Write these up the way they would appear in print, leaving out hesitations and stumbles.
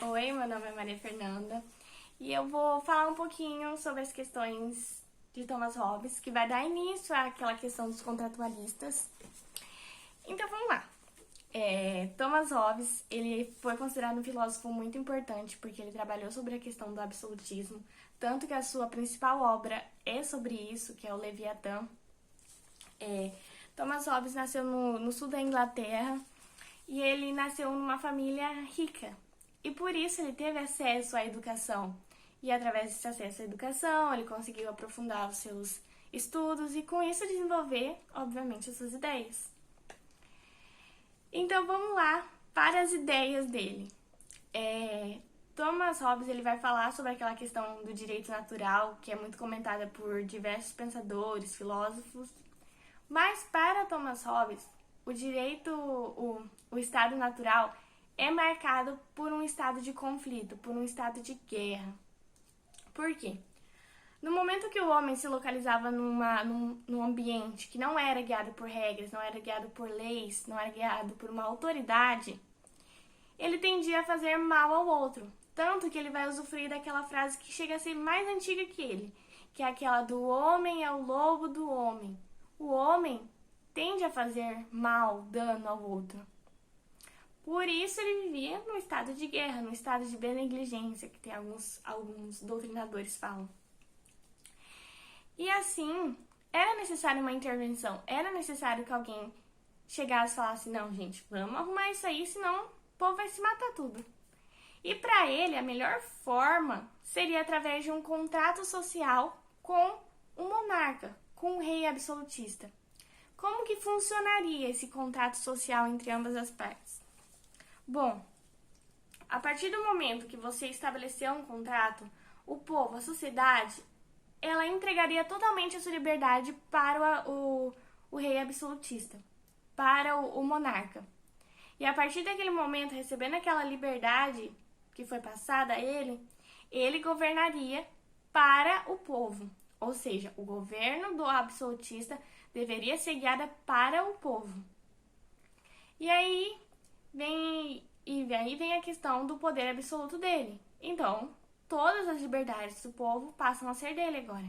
Oi, meu nome é Maria Fernanda e eu vou falar um pouquinho sobre as questões de Thomas Hobbes, que vai dar início àquela questão dos contratualistas. Então vamos lá. Thomas Hobbes, ele foi considerado um filósofo muito importante porque ele trabalhou sobre a questão do absolutismo, tanto que a sua principal obra é sobre isso, que é o Leviatã. Thomas Hobbes nasceu no sul da Inglaterra e ele nasceu numa família rica. E por isso ele teve acesso à educação. E através desse acesso à educação, ele conseguiu aprofundar os seus estudos e com isso desenvolver, obviamente, as suas ideias. Então vamos lá para as ideias dele. Thomas Hobbes ele vai falar sobre aquela questão do direito natural, que é muito comentada por diversos pensadores, filósofos. Mas para Thomas Hobbes, o direito, o estado natural é marcado por um estado de conflito, por um estado de guerra. Por quê? No momento que o homem se localizava num ambiente que não era guiado por regras, não era guiado por leis, não era guiado por uma autoridade, ele tendia a fazer mal ao outro. Tanto que ele vai usufruir daquela frase que chega a ser mais antiga que ele, que é aquela do homem é o lobo do homem. O homem tende a fazer mal, dano ao outro. Por isso ele vivia num estado de guerra, num estado de benegligência, que tem alguns doutrinadores falam. E assim, era necessário uma intervenção, era necessário que alguém chegasse e falasse, não, gente, vamos arrumar isso aí, senão o povo vai se matar tudo. E para ele, a melhor forma seria através de um contrato social com um monarca, com um rei absolutista. Como que funcionaria esse contrato social entre ambas as partes? Bom, a partir do momento que você estabeleceu um contrato, o povo, a sociedade, ela entregaria totalmente a sua liberdade para o rei absolutista, para o monarca. E a partir daquele momento, recebendo aquela liberdade que foi passada a ele governaria para o povo. Ou seja, o governo do absolutista deveria ser guiado para o povo. E aí vem a questão do poder absoluto dele. Então, todas as liberdades do povo passam a ser dele agora.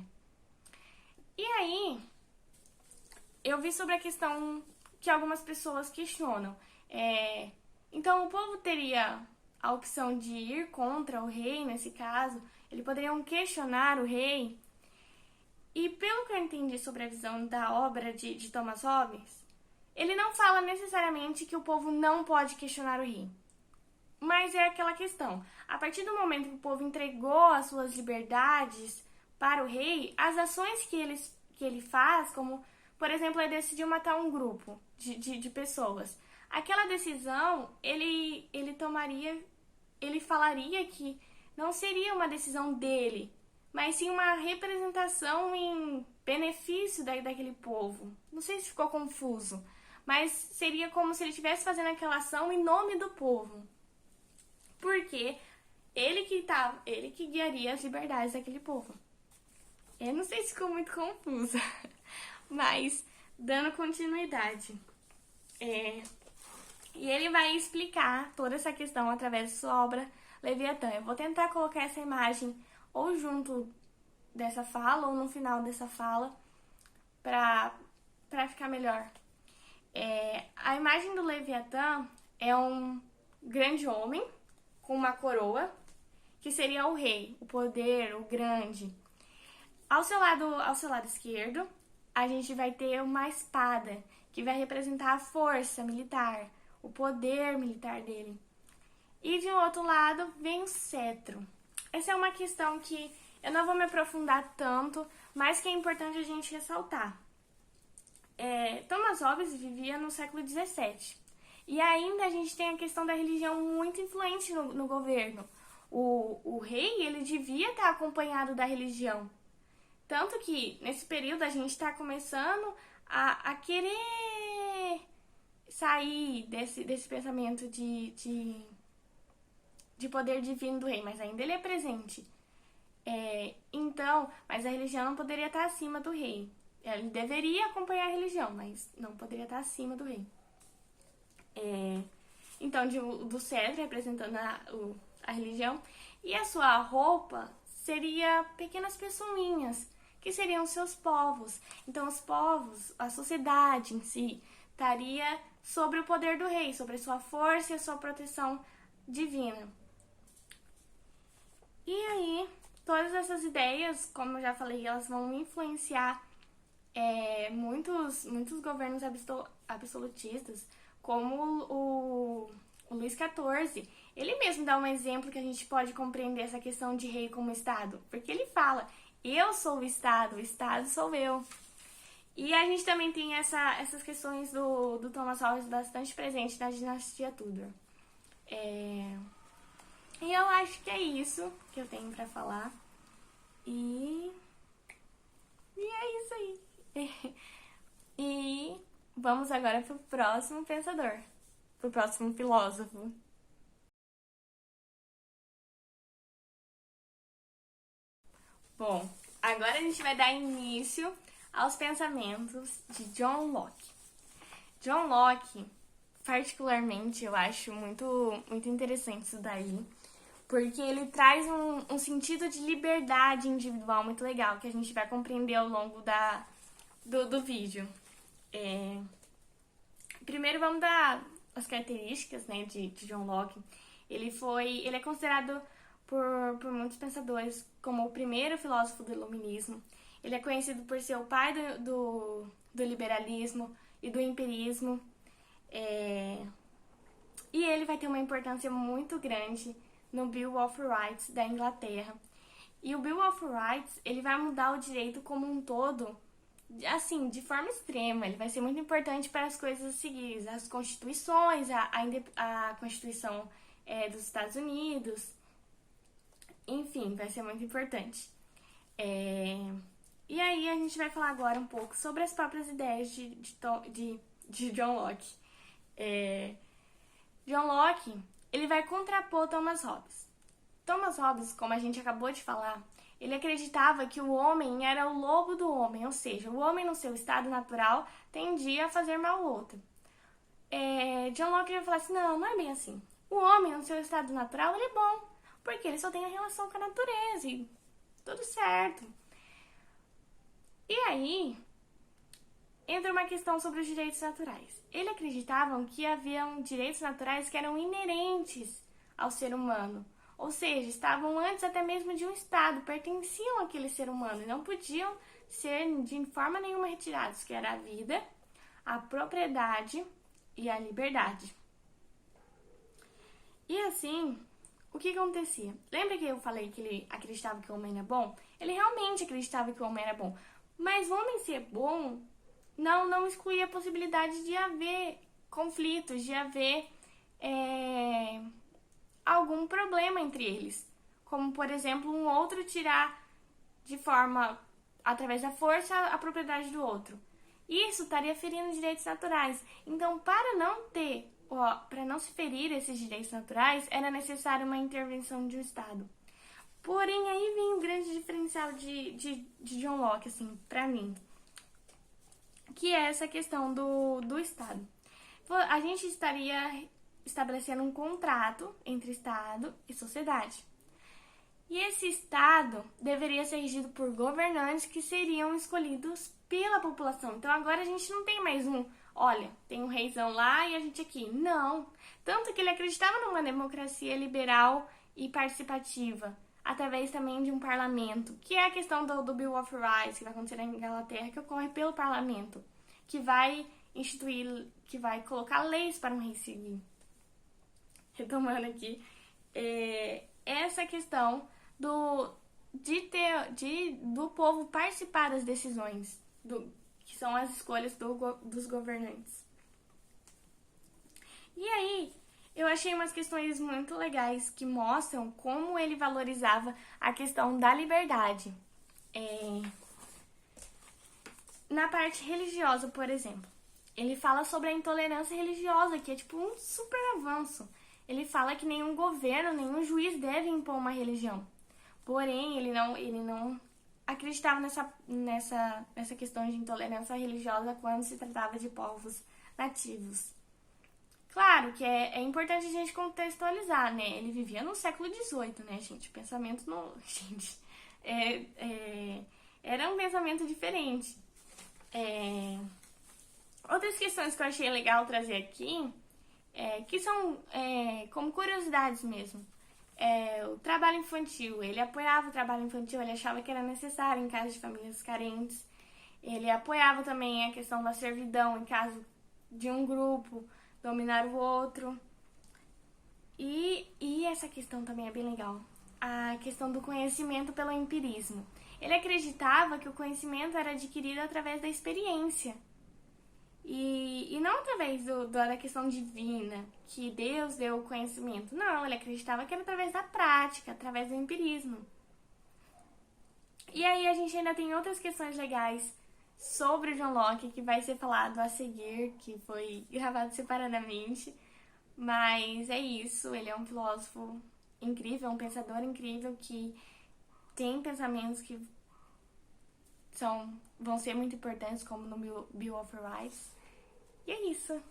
E aí, eu vi sobre a questão que algumas pessoas questionam. Então, o povo teria a opção de ir contra o rei, nesse caso, eles poderiam questionar o rei. E pelo que eu entendi sobre a visão da obra de Thomas Hobbes, ele não fala necessariamente que o povo não pode questionar o rei. Mas é aquela questão, a partir do momento que o povo entregou as suas liberdades para o rei, as ações que ele faz, como, por exemplo, ele decidiu matar um grupo de pessoas. Aquela decisão, ele falaria que não seria uma decisão dele, mas sim uma representação em benefício daquele povo. Não sei se ficou confuso, mas seria como se ele estivesse fazendo aquela ação em nome do povo. Porque ele que guiaria as liberdades daquele povo. Eu não sei se ficou muito confusa, mas dando continuidade. E ele vai explicar toda essa questão através de sua obra Leviatã. Eu vou tentar colocar essa imagem ou junto dessa fala ou no final dessa fala para ficar melhor. A imagem do Leviatã é um grande homem com uma coroa, que seria o rei, o poder, o grande. Ao seu lado esquerdo, a gente vai ter uma espada, que vai representar a força militar, o poder militar dele. E de outro lado vem o cetro. Essa é uma questão que eu não vou me aprofundar tanto, mas que é importante a gente ressaltar. Thomas Hobbes vivia no século XVII. E ainda a gente tem a questão da religião muito influente no governo. O rei, ele devia estar acompanhado da religião. Tanto que, nesse período, a gente está começando a querer sair desse pensamento de poder divino do rei, mas ainda ele é presente. Mas a religião não poderia estar acima do rei. Ele deveria acompanhar a religião, mas não poderia estar acima do rei. Então, do cetro, representando a religião, e a sua roupa seria pequenas pessoinhas, que seriam seus povos. Então, os povos, a sociedade em si, estaria sobre o poder do rei, sobre a sua força e a sua proteção divina. E aí, todas essas ideias, como eu já falei, elas vão influenciar muitos governos absolutistas, como o Luís XIV. Ele mesmo dá um exemplo que a gente pode compreender essa questão de rei como Estado, porque ele fala: eu sou o Estado sou eu. E a gente também tem essas questões do Thomas Hobbes bastante presente na dinastia Tudor. E eu acho que é isso que eu tenho pra falar. E é isso aí. E vamos agora pro próximo pensador, pro próximo filósofo. Bom, agora a gente vai dar início aos pensamentos de John Locke. John Locke, particularmente, eu acho muito interessante isso daí, porque ele traz um sentido de liberdade individual muito legal, que a gente vai compreender ao longo do vídeo. Primeiro vamos dar as características, né, de John Locke. Ele é considerado por muitos pensadores como o primeiro filósofo do iluminismo. Ele é conhecido por ser o pai do liberalismo e do empirismo. E ele vai ter uma importância muito grande no Bill of Rights da Inglaterra. E o Bill of Rights, ele vai mudar o direito como um todo, assim, de forma extrema. Ele vai ser muito importante para as coisas a seguir, as constituições, a Constituição dos Estados Unidos. Enfim, vai ser muito importante. E aí a gente vai falar agora um pouco sobre as próprias ideias de John Locke. John Locke, ele vai contrapor Thomas Hobbes. Thomas Hobbes, como a gente acabou de falar, ele acreditava que o homem era o lobo do homem, ou seja, o homem no seu estado natural tendia a fazer mal ao outro. John Locke vai falar assim: não é bem assim. O homem no seu estado natural, ele é bom, porque ele só tem a relação com a natureza e tudo certo. E aí, entra uma questão sobre os direitos naturais. Ele acreditava que haviam direitos naturais que eram inerentes ao ser humano, ou seja, estavam antes até mesmo de um Estado, pertenciam àquele ser humano e não podiam ser de forma nenhuma retirados, que era a vida, a propriedade e a liberdade. E assim, o que acontecia? Lembra que eu falei que ele acreditava que o homem era bom? Ele realmente acreditava que o homem era bom, mas o homem ser bom não excluía a possibilidade de haver conflitos, de haver algum problema entre eles. Como, por exemplo, um outro tirar de forma, através da força, a propriedade do outro. Isso estaria ferindo direitos naturais. Então, para não se ferir esses direitos naturais, era necessária uma intervenção de um Estado. Porém, aí vem o grande diferencial de John Locke, assim, pra mim, que é essa questão do Estado. A gente estaria estabelecendo um contrato entre Estado e sociedade. E esse Estado deveria ser regido por governantes que seriam escolhidos pela população. Então agora a gente não tem mais tem um reizão lá e a gente aqui. Não. Tanto que ele acreditava numa democracia liberal e participativa, através também de um parlamento, que é a questão do Bill of Rights, que vai acontecer na Inglaterra, que ocorre pelo parlamento, que vai que vai colocar leis para um rei seguir. Retomando aqui, essa questão do povo participar das decisões, que são as escolhas dos governantes. E aí, eu achei umas questões muito legais que mostram como ele valorizava a questão da liberdade. Na parte religiosa, por exemplo, ele fala sobre a intolerância religiosa, que é tipo um super avanço. Ele fala que nenhum governo, nenhum juiz deve impor uma religião. Porém, ele não acreditava nessa questão de intolerância religiosa quando se tratava de povos nativos. Claro que é importante a gente contextualizar, né? Ele vivia no século XVIII, né, gente? O pensamento no... Gente, é, é, era um pensamento diferente. Outras questões que eu achei legal trazer aqui, que são como curiosidades mesmo. O trabalho infantil. Ele apoiava o trabalho infantil, ele achava que era necessário em casos de famílias carentes. Ele apoiava também a questão da servidão em caso de um grupo dominar o outro. E essa questão também é bem legal. A questão do conhecimento pelo empirismo. Ele acreditava que o conhecimento era adquirido através da experiência. E não através da questão divina, que Deus deu o conhecimento. Não, ele acreditava que era através da prática, através do empirismo. E aí a gente ainda tem outras questões legais sobre o John Locke, que vai ser falado a seguir, que foi gravado separadamente. Mas é isso, ele é um filósofo incrível, um pensador incrível que tem pensamentos que vão ser muito importantes, como no Bill of Rights. E é isso.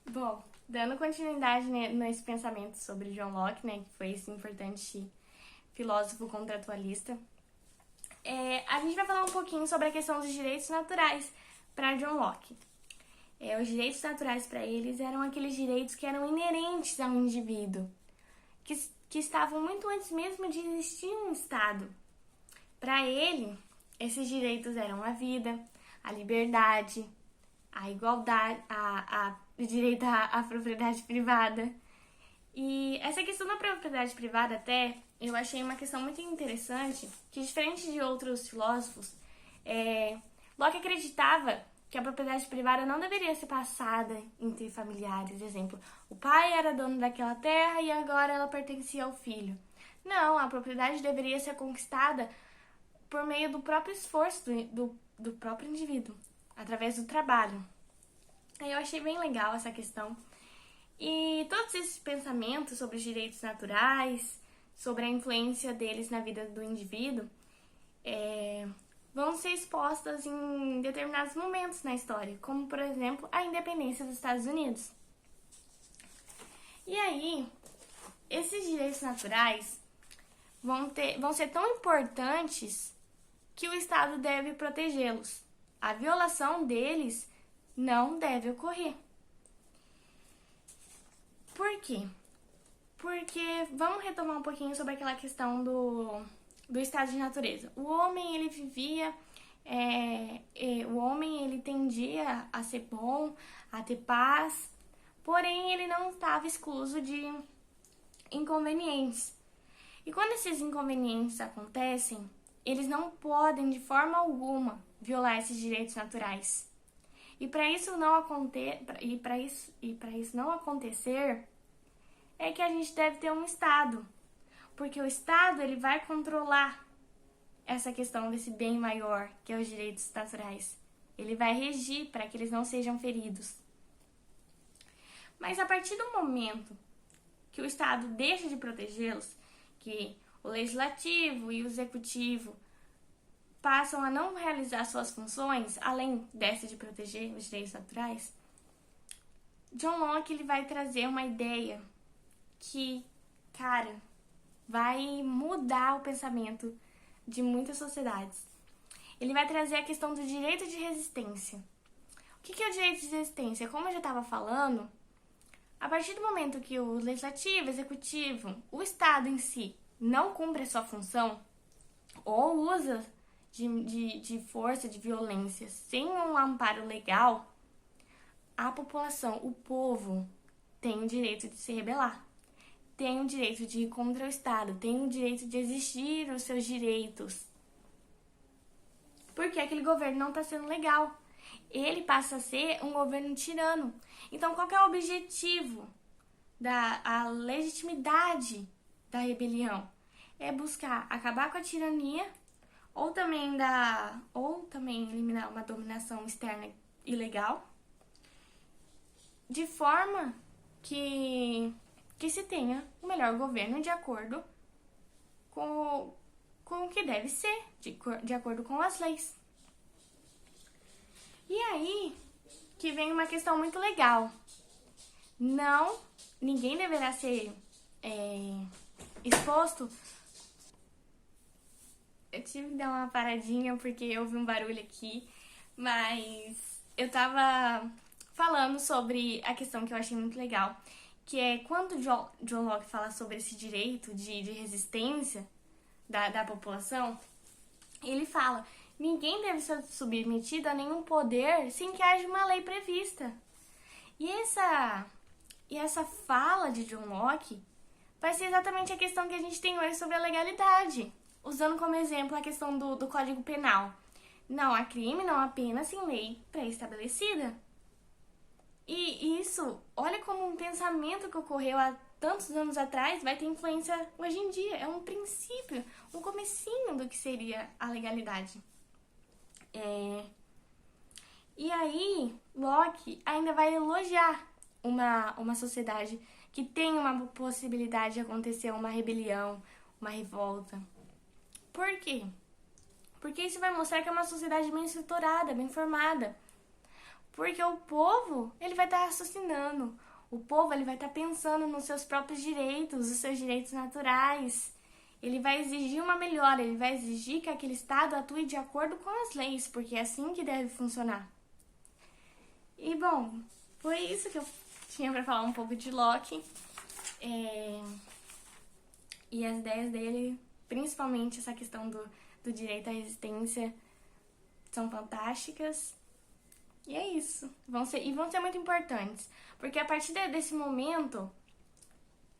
Bom, dando continuidade nesse pensamento sobre John Locke, né, que foi esse importante filósofo contratualista, a gente vai falar um pouquinho sobre a questão dos direitos naturais para John Locke. Os direitos naturais para eles eram aqueles direitos que eram inerentes ao indivíduo, que estavam muito antes mesmo de existir um Estado. Para ele, esses direitos eram a vida, a liberdade, a igualdade, o direito à propriedade privada. E essa questão da propriedade privada até, eu achei uma questão muito interessante, que diferente de outros filósofos, Locke acreditava que a propriedade privada não deveria ser passada entre familiares. Exemplo, o pai era dono daquela terra e agora ela pertencia ao filho. Não, a propriedade deveria ser conquistada por meio do próprio esforço do próprio indivíduo, através do trabalho. Eu achei bem legal essa questão. E todos esses pensamentos sobre os direitos naturais, sobre a influência deles na vida do indivíduo, vão ser expostas em determinados momentos na história, como, por exemplo, a independência dos Estados Unidos. E aí, esses direitos naturais vão ser tão importantes que o Estado deve protegê-los. A violação deles não deve ocorrer. Por quê? Porque vamos retomar um pouquinho sobre aquela questão do estado de natureza. O homem, ele vivia, o homem, ele tendia a ser bom, a ter paz, porém ele não estava excluso de inconvenientes. E quando esses inconvenientes acontecem, eles não podem de forma alguma violar esses direitos naturais. E para isso não acontecer, é que a gente deve ter um Estado, porque o Estado ele vai controlar essa questão desse bem maior, que é os direitos naturais. Ele vai regir para que eles não sejam feridos. Mas a partir do momento que o Estado deixa de protegê-los, que o legislativo e o executivo passam a não realizar suas funções, além dessa de proteger os direitos naturais, John Locke ele vai trazer uma ideia que, cara, vai mudar o pensamento de muitas sociedades. Ele vai trazer a questão do direito de resistência. O que é o direito de resistência? Como eu já estava falando, a partir do momento que o legislativo, executivo, o Estado em si não cumpre a sua função ou usa de força, de violência, sem um amparo legal, a população, o povo, tem o direito de se rebelar, tem o direito de ir contra o Estado, tem o direito de exigir os seus direitos. Porque aquele governo não está sendo legal. Ele passa a ser um governo tirano. Então, qual que é o objetivo a legitimidade da rebelião? É buscar acabar com a tirania ou também eliminar uma dominação externa ilegal, de forma que se tenha o melhor governo de acordo com o que deve ser, de acordo com as leis. E aí, que vem uma questão muito legal. Não, ninguém deverá ser exposto. Eu tive que dar uma paradinha porque houve um barulho aqui, mas eu tava falando sobre a questão que eu achei muito legal, que é quando John Locke fala sobre esse direito de resistência da população, ele fala: ninguém deve ser submetido a nenhum poder sem que haja uma lei prevista. E essa fala de John Locke vai ser exatamente a questão que a gente tem hoje sobre a legalidade, usando como exemplo a questão do Código Penal. Não há crime, não há pena sem lei pré-estabelecida. E isso, olha como um pensamento que ocorreu há tantos anos atrás vai ter influência hoje em dia. É um princípio, um comecinho do que seria a legalidade. E aí, Locke ainda vai elogiar uma sociedade que tem uma possibilidade de acontecer uma rebelião, uma revolta. Por quê? Porque isso vai mostrar que é uma sociedade bem estruturada, bem formada. Porque o povo, ele vai estar raciocinando. O povo, ele vai estar pensando nos seus próprios direitos, os seus direitos naturais. Ele vai exigir uma melhora, ele vai exigir que aquele Estado atue de acordo com as leis, porque é assim que deve funcionar. E, bom, foi isso que eu tinha para falar um pouco de Locke. E as ideias dele, principalmente essa questão do direito à resistência, são fantásticas. E é isso. Vão ser muito importantes. Porque a partir desse momento,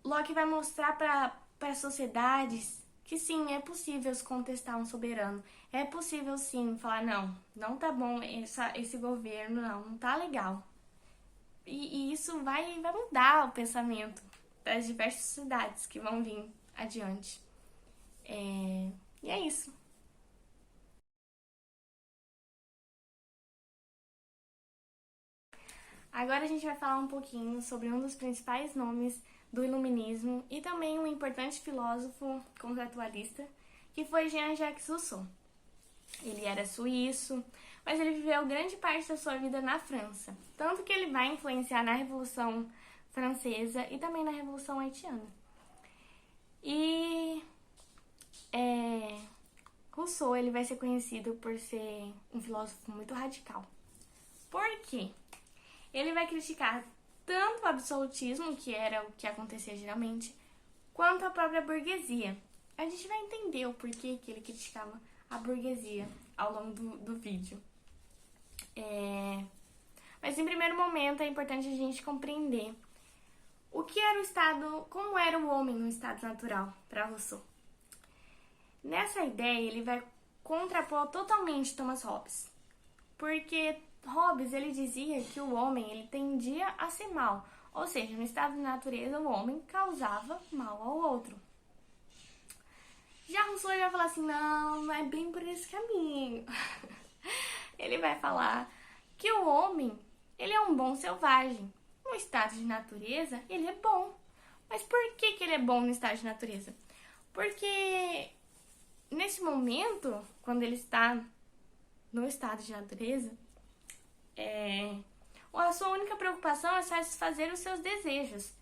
Locke vai mostrar para as sociedades que sim, é possível se contestar um soberano. É possível sim falar, não tá bom esse governo, não tá legal. E isso vai mudar o pensamento das diversas sociedades que vão vir adiante. E é isso. Agora a gente vai falar um pouquinho sobre um dos principais nomes do Iluminismo e também um importante filósofo contratualista, que foi Jean-Jacques Rousseau. Ele era suíço, mas ele viveu grande parte da sua vida na França, tanto que ele vai influenciar na Revolução Francesa e também na Revolução Haitiana. E Rousseau, ele vai ser conhecido por ser um filósofo muito radical. Por quê? Ele vai criticar tanto o absolutismo, que era o que acontecia geralmente, quanto a própria burguesia. A gente vai entender o porquê que ele criticava a burguesia ao longo do vídeo. Mas em primeiro momento é importante a gente compreender o que era o estado, como era o homem no estado natural para Rousseau. Nessa ideia ele vai contrapor totalmente Thomas Hobbes, porque Hobbes ele dizia que o homem ele tendia a ser mal, ou seja, no estado de natureza o homem causava mal ao outro. Já Rousseau vai falar assim, não é bem por esse caminho. Ele vai falar que o homem ele é um bom selvagem. No estado de natureza ele é bom. Mas por que ele é bom no estado de natureza? Porque nesse momento, quando ele está no estado de natureza, a sua única preocupação é satisfazer os seus desejos.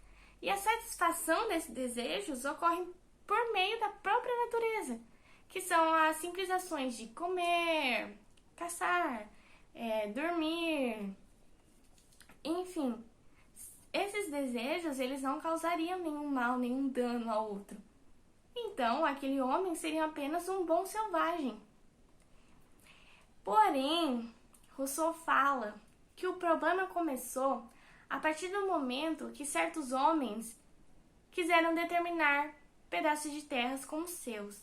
E a satisfação desses desejos ocorre por meio da própria natureza, que são as simples ações de comer, caçar, dormir, enfim. Esses desejos, eles não causariam nenhum mal, nenhum dano ao outro. Então, aquele homem seria apenas um bom selvagem. Porém, Rousseau fala que o problema começou a partir do momento que certos homens quiseram determinar pedaços de terras como seus.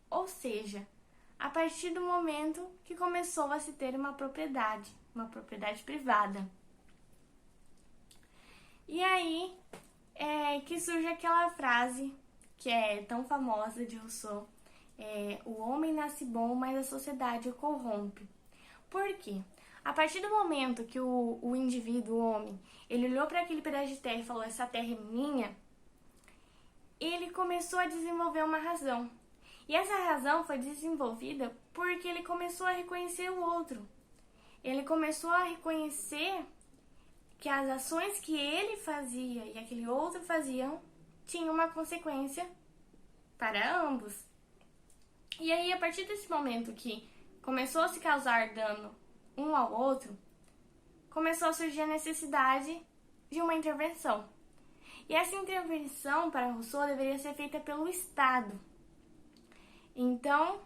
Ou seja, a partir do momento que começou a se ter uma propriedade privada. E aí que surge aquela frase que é tão famosa de Rousseau, o homem nasce bom, mas a sociedade o corrompe. Por quê? A partir do momento que o indivíduo, o homem, ele olhou para aquele pedaço de terra e falou, essa terra é minha, ele começou a desenvolver uma razão. E essa razão foi desenvolvida porque ele começou a reconhecer o outro. ele começou a reconhecer que as ações que ele fazia e aquele outro faziam tinham uma consequência para ambos. E aí, a partir desse momento que começou a se causar dano um ao outro, começou a surgir a necessidade de uma intervenção. E essa intervenção para Rousseau deveria ser feita pelo Estado. Então,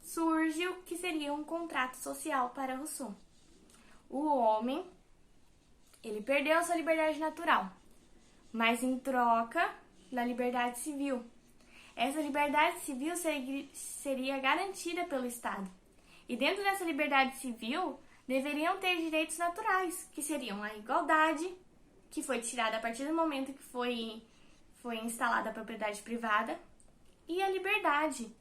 surge o que seria um contrato social para Rousseau. O homem, ele perdeu a sua liberdade natural, mas em troca da liberdade civil. Essa liberdade civil seria garantida pelo Estado. E dentro dessa liberdade civil, deveriam ter direitos naturais, que seriam a igualdade, que foi tirada a partir do momento que foi instalada a propriedade privada, e a liberdade.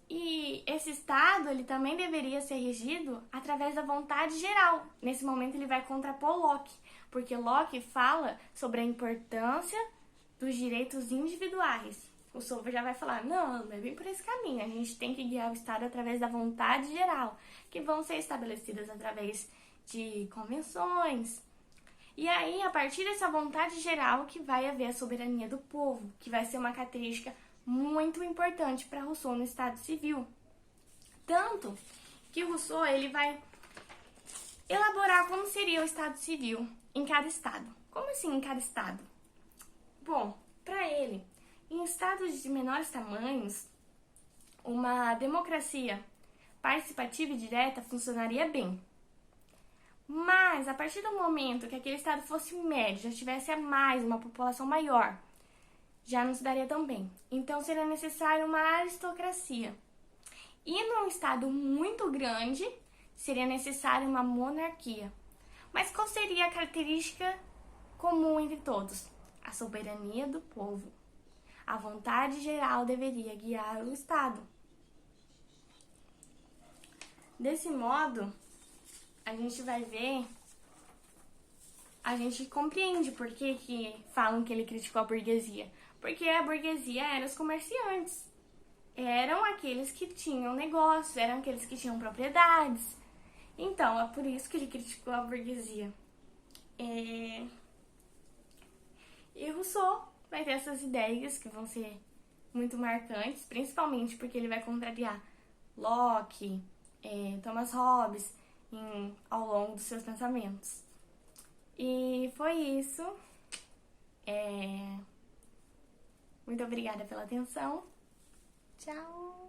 E esse Estado, ele também deveria ser regido através da vontade geral. Nesse momento ele vai contrapor Locke, porque Locke fala sobre a importância dos direitos individuais. O Rousseau já vai falar, não é bem por esse caminho, a gente tem que guiar o Estado através da vontade geral, que vão ser estabelecidas através de convenções. E aí, a partir dessa vontade geral, que vai haver a soberania do povo, que vai ser uma característica muito importante para Rousseau no Estado Civil. Tanto que Rousseau ele vai elaborar como seria o Estado Civil em cada estado. Como assim em cada estado? Bom, para ele, em estados de menores tamanhos, uma democracia participativa e direta funcionaria bem. Mas, a partir do momento que aquele estado fosse médio, já tivesse uma população maior, já não se daria tão bem. Então, seria necessário uma aristocracia. E num estado muito grande, seria necessário uma monarquia. Mas qual seria a característica comum entre todos? A soberania do povo. A vontade geral deveria guiar o Estado. Desse modo, a gente vai ver, a gente compreende por que falam que ele criticou a burguesia. Porque a burguesia eram os comerciantes. Eram aqueles que tinham negócios, eram aqueles que tinham propriedades. Então, é por isso que ele criticou a burguesia. E Rousseau vai ter essas ideias que vão ser muito marcantes, principalmente porque ele vai contrariar Locke, Thomas Hobbes ao longo dos seus pensamentos. E foi isso. Muito obrigada pela atenção. Tchau!